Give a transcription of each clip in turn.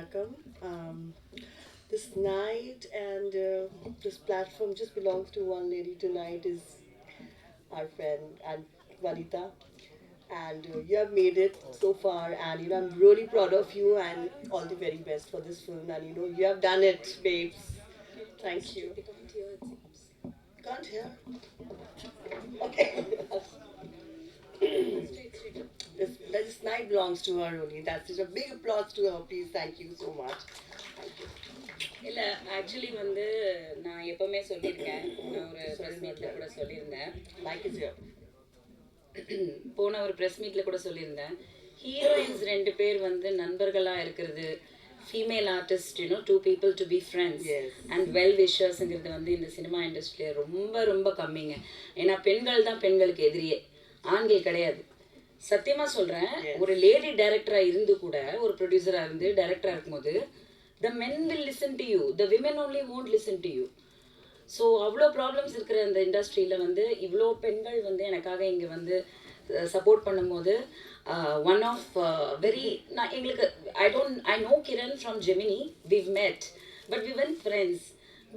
Vanakkam. This night and this platform just belongs to one lady tonight is our friend and Vanita. And you have made it so far and I'm really proud of you and all the very best for this film and you have done it, babes. Thank you. Can't hear? Okay. This night belongs to her only. That's just a big applause to her. Please, thank you so much. Thank you. இல்லை actually வந்து நான் எப்போவுமே சொல்லியிருக்கேன், நான் ஒரு press மீட்டில் கூட சொல்லியிருந்தேன், மைக் இஸ் ஹியர். போன ஒரு ப்ரெஸ் மீட்டில் கூட சொல்லியிருந்தேன், ஹீரோயின்ஸ் 2 பேர் வந்து நண்பர்களாக இருக்கிறது, female artist two people to be friends and well விஷர்ஸுங்கிறது வந்து இந்த சினிமா இண்டஸ்ட்ரியில் ரொம்ப ரொம்ப கம்மிங்க. ஏன்னா பெண்கள் தான் பெண்களுக்கு எதிரியே, ஆண்கள் கிடையாது. சத்தியமாக சொல்கிறேன், ஒரு லேடி டைரக்டராக இருந்து கூட ஒரு ப்ரொடியூசராக இருந்து டைரக்டராக இருக்கும்போது the men will listen to you, the women only won't listen to you. So அவ்வளோ ப்ராப்ளம்ஸ் இருக்கிற இந்த இண்டஸ்ட்ரியில் வந்து இவ்வளோ பெண்கள் வந்து எனக்காக இங்கே வந்து சப்போர்ட் பண்ணும்போது ஒன் ஆஃப் வெரி நான் எங்களுக்கு I know Kiran from Gemini, we've met but we weren't friends,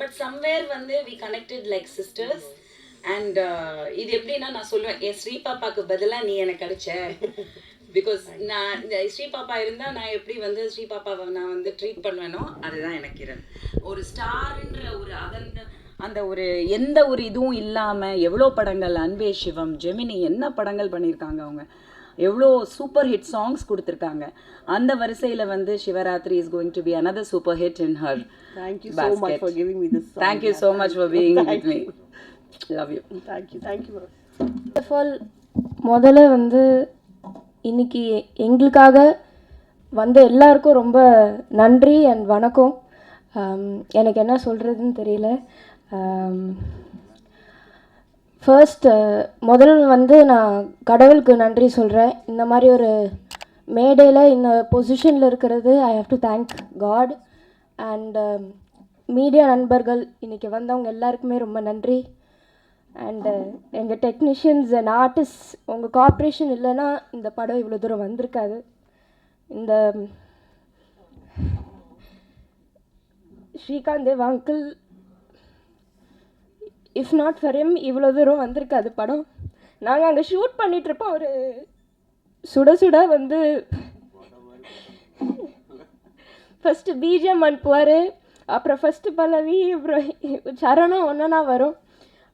but somewhere வந்து we connected like sisters. And இது எப்படின்னா நான் சொல்லுவேன், என் ஸ்ரீ பாப்பாவுக்கு பதிலாக நீ எனக்கு கிடைச்ச. பிகாஸ் நான் இந்த ஸ்ரீ பாப்பா இருந்தால் நான் எப்படி வந்து ஸ்ரீ பாப்பாவை நான் வந்து ட்ரீட் பண்ணுவேனோ அதுதான் எனக்கு கிரண். ஒரு ஸ்டார்ன்ற ஒரு அந்த ஒரு எந்த ஒரு இதுவும் இல்லாமல் எவ்வளோ படங்கள், அன்பே சிவம், ஜெமினி என்ன படங்கள் பண்ணியிருக்காங்க, அவங்க எவ்வளோ சூப்பர் ஹிட் சாங்ஸ் கொடுத்துருக்காங்க. அந்த வரிசையில் வந்து Sivaratri is going to be another super hit in her basket. Thank you so much for giving me this song. Thank you so much for being with me. Love you. Thank you. First of all, முதல்ல வந்து இன்னைக்கு எங்களுக்காக வந்த எல்லாருக்கும் ரொம்ப நன்றி and வணக்கம். எனக்கு என்ன சொல்கிறதுன்னு தெரியல. ஃபர்ஸ்ட் முதல் வந்து நான் கடவுளுக்கு நன்றி சொல்கிறேன். இந்த மாதிரி ஒரு மேடையில் இந்த பொசிஷனில் இருக்கிறது I have to thank God. And media நண்பர்கள் இன்றைக்கி வந்தவங்க எல்லாருக்குமே ரொம்ப நன்றி. அண்டு எங்கள் டெக்னீஷியன்ஸ் அண்ட் ஆர்டிஸ்ட், உங்கள் கோஆப்ரேஷன் இல்லைன்னா இந்த படம் இவ்வளோ தூரம் வந்திருக்காது. இந்த Srikanth Dev uncle, if not for him இவ்வளோ தூரம் வந்திருக்காது படம். நாங்கள் அங்கே ஷூட் பண்ணிகிட்ருப்போம், ஒரு சுட சுட வந்து ஃபஸ்ட்டு பிஜிஎம் அனுப்புவார், அப்புறம் ஃபஸ்ட்டு பல்லவி, அப்புறம் சரணம் ஒன்றா வரும்,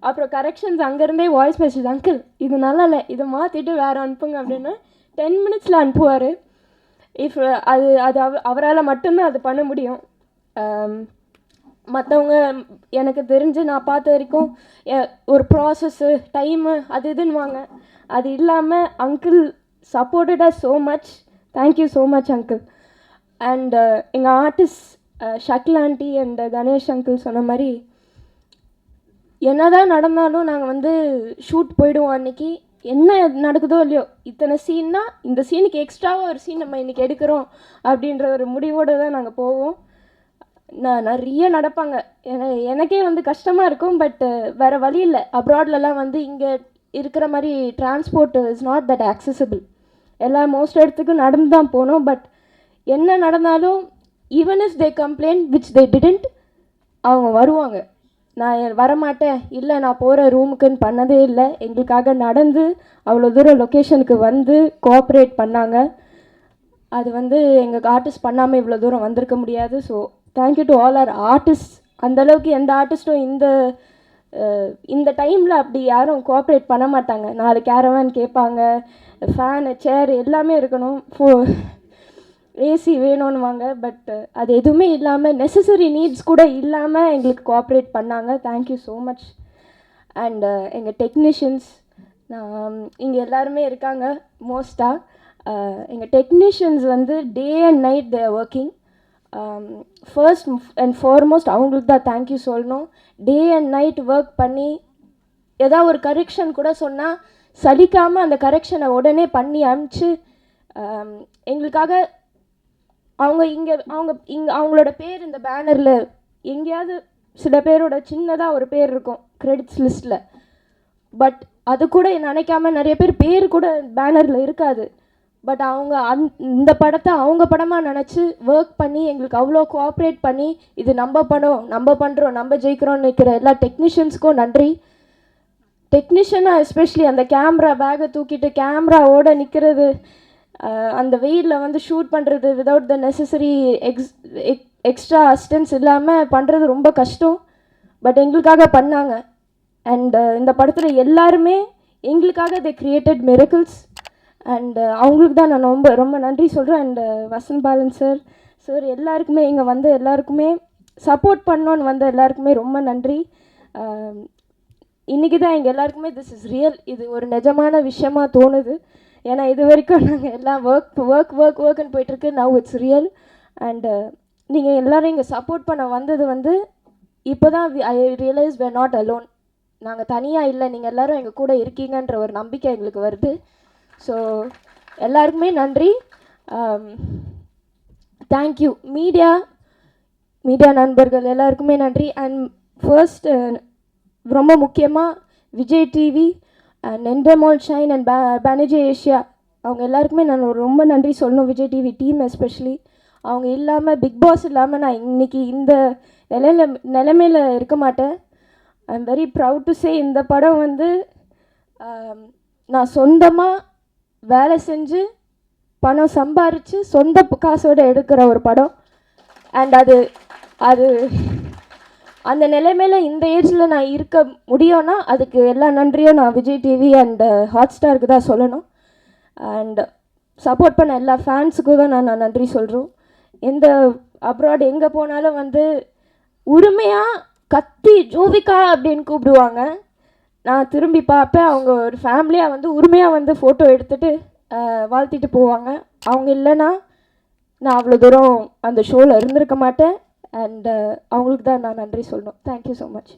அப்புறம் கரெக்ஷன்ஸ் அங்கேருந்தே வாய்ஸ் மெசேஜ், அங்கிள் இது நல்லா இல்லை, இதை மாற்றிட்டு வேறு அனுப்புங்க அப்படின்னு 10 minutes அனுப்புவார். இஃப் அது அது அவரால் மட்டும்தான் அது பண்ண முடியும். மற்றவங்க எனக்கு தெரிஞ்சு நான் பார்த்த வரைக்கும் ஒரு ப்ராசஸ்ஸு டைமு அது இதுன்னுவாங்க, அது இல்லாமல் uncle supported us so much. Thank you so much uncle. And எங்கள் artist Shakeel aunty and Ganesh uncle சொன்ன மாதிரி என்னதான் நடந்தாலும் நாங்கள் வந்து ஷூட் போயிடுவோம். அன்றைக்கி என்ன நடக்குதோ இல்லையோ, இத்தனை சீன்னா இந்த சீனுக்கு எக்ஸ்ட்ராவாக ஒரு சீன் நம்ம இன்றைக்கி எடுக்கிறோம் அப்படின்ற ஒரு முடிவோடு தான் நாங்கள் போவோம். நிறைய நடப்பாங்க, எனக்கே வந்து கஷ்டமாக இருக்கும், பட் வேறு வழி இல்லை. அப்ராட்லலாம் வந்து இங்கே இருக்கிற மாதிரி transport is not that accessible. Most இடத்துக்கும் நடந்து தான் போனோம். பட் என்ன நடந்தாலும் even if they complaint which they didn't, அவங்க வருவாங்க. நான் வரமாட்டேன், இல்லை நான் போகிற ரூமுக்குன்னு பண்ணதே இல்லை. எங்களுக்காக நடந்து அவ்வளோ தூரம் லொக்கேஷனுக்கு வந்து கோஆப்ரேட் பண்ணாங்க. அது வந்து எங்கள் ஆர்டிஸ்ட் பண்ணாமல் இவ்வளோ தூரம் வந்திருக்க முடியாது. So thank you to all our artist. அந்தளவுக்கு எந்த ஆர்டிஸ்ட்டும் இந்த டைமில் அப்படி யாரும் கோஆப்ரேட் பண்ண மாட்டாங்க. 4 கேரவான் கேட்பாங்க, ஃபேனு, சேர் எல்லாமே இருக்கணும், ஏசி வேணும்னுவாங்க. பட் அது எதுவுமே இல்லாமல், நெசசரி நீட்ஸ் கூட இல்லாமல் எங்களுக்கு கோஆப்ரேட் பண்ணாங்க. Thank you so much. அண்ட் எங்கள் டெக்னீஷியன்ஸ், இங்கே எல்லாருமே இருக்காங்க மோஸ்ட்டாக. எங்கள் டெக்னீஷியன்ஸ் வந்து day and night they are working. First and foremost அவங்களுக்கு தான் தேங்க்யூ சொல்லணும். டே அண்ட் நைட் ஒர்க் பண்ணி ஏதாவது ஒரு கரெக்ஷன் கூட சொன்னால் சலிக்காமல் அந்த கரெக்ஷனை உடனே பண்ணி அனுப்பிச்சு எங்களுக்காக அவங்களோட பேர் இந்த பேனரில் எங்கேயாவது சில பேரோட சின்னதாக ஒரு பேர் இருக்கும் கிரெடிட்ஸ் லிஸ்ட்டில். பட் அது கூட நினைக்காம நிறைய பேர் கூட பேனரில் இருக்காது. பட் அவங்க இந்த படத்தை அவங்க படமாக நினச்சி ஒர்க் பண்ணி எங்களுக்கு அவ்வளோ கோஆப்ரேட் பண்ணி இது நம்ம படம் நம்ம பண்ணுறோம் நம்ம ஜெயிக்கிறோம்னு நிற்கிற எல்லா டெக்னீஷியன்ஸ்க்கும் நன்றி. டெக்னீஷியனாக எஸ்பெஷலி அந்த கேமரா பேக்கை தூக்கிட்டு கேமராவோட நிற்கிறது, அந்த வெயிலில் வந்து ஷூட் பண்ணுறது without the necessary extra assistance இல்லாமல் பண்ணுறது ரொம்ப கஷ்டம். பட் எங்களுக்காக பண்ணாங்க. அண்ட் இந்த படத்தில் எல்லாருமே எங்களுக்காக தே கிரியேட்டட் மிரக்கிள்ஸ். அண்ட் அவங்களுக்கு தான் நான் ரொம்ப ரொம்ப நன்றி சொல்கிறேன். அண்ட் வசந்த் பாலன் சார் எல்லாருக்குமே இங்கே வந்து எல்லாருக்குமே சப்போர்ட் பண்ணோன்னு வந்த எல்லாருக்குமே ரொம்ப நன்றி. இன்றைக்கி தான் எங்கள் எல்லாருக்குமே திஸ் இஸ் ரியல், இது ஒரு நிஜமான விஷயமாக தோணுது. ஏன்னா இது வரைக்கும் நாங்கள் எல்லாம் ஒர்க்குன்னு போயிட்டுருக்கு. Now it's real. அண்டு நீங்கள் எல்லோரும் இங்கே சப்போர்ட் பண்ண வந்தது வந்து இப்போ தான் ஐ ரியலைஸ் we're நாட் அலோன். நாங்கள் தனியாக இல்லை, நீங்கள் எல்லோரும் எங்கள் கூட இருக்கீங்கன்ற ஒரு நம்பிக்கை எங்களுக்கு வருது. ஸோ எல்லாருக்குமே நன்றி. தேங்க்யூ மீடியா நண்பர்கள் எல்லாருக்குமே நன்றி. அண்ட் ஃபர்ஸ்ட் ரொம்ப முக்கியமாக Vijay TV and Endemol Shine and Banijay Asia அவங்க எல்லாருக்குமே நான் ரொம்ப நன்றி சொல்லணும். விஜய் டிவி டீம் எஸ்பெஷலி அவங்க இல்லாமல், பிக் பாஸ் இல்லாமல் நான் இன்றைக்கி இந்த நிலைமையில் இருக்க மாட்டேன். I am very proud to say இந்த படம் வந்து நான் சொந்தமாக வேலை செஞ்சு பணம் சம்பாரித்து சொந்த காசோடு எடுக்கிற ஒரு படம். அண்ட் அது அந்த நிலைமையில் இந்த ஏஜில் நான் இருக்க முடியும்னா அதுக்கு எல்லா நன்றியும் நான் விஜய் டிவி அண்ட் ஹாட்ஸ்டாருக்கு தான் சொல்லணும். அண்ட் சப்போர்ட் பண்ண எல்லா ஃபேன்ஸுக்கும் தான் நான் நன்றி சொல்கிறோம். எந்த அப்ராட் எங்கே போனாலும் வந்து உரிமையாக கத்தி ஜோவிகா அப்படின்னு கூப்பிடுவாங்க. நான் திரும்பி பார்ப்பேன், அவங்க ஒரு ஃபேமிலியாக வந்து உரிமையாக வந்து ஃபோட்டோ எடுத்துகிட்டு வாழ்த்திட்டு போவாங்க. அவங்க இல்லைன்னா நான் அவ்வளோ தூரம் அந்த ஷோவில் இருந்திருக்க மாட்டேன். அண்ட் அவங்களுக்கு தான் நான் நன்றி சொல்லணும். Thank you so much.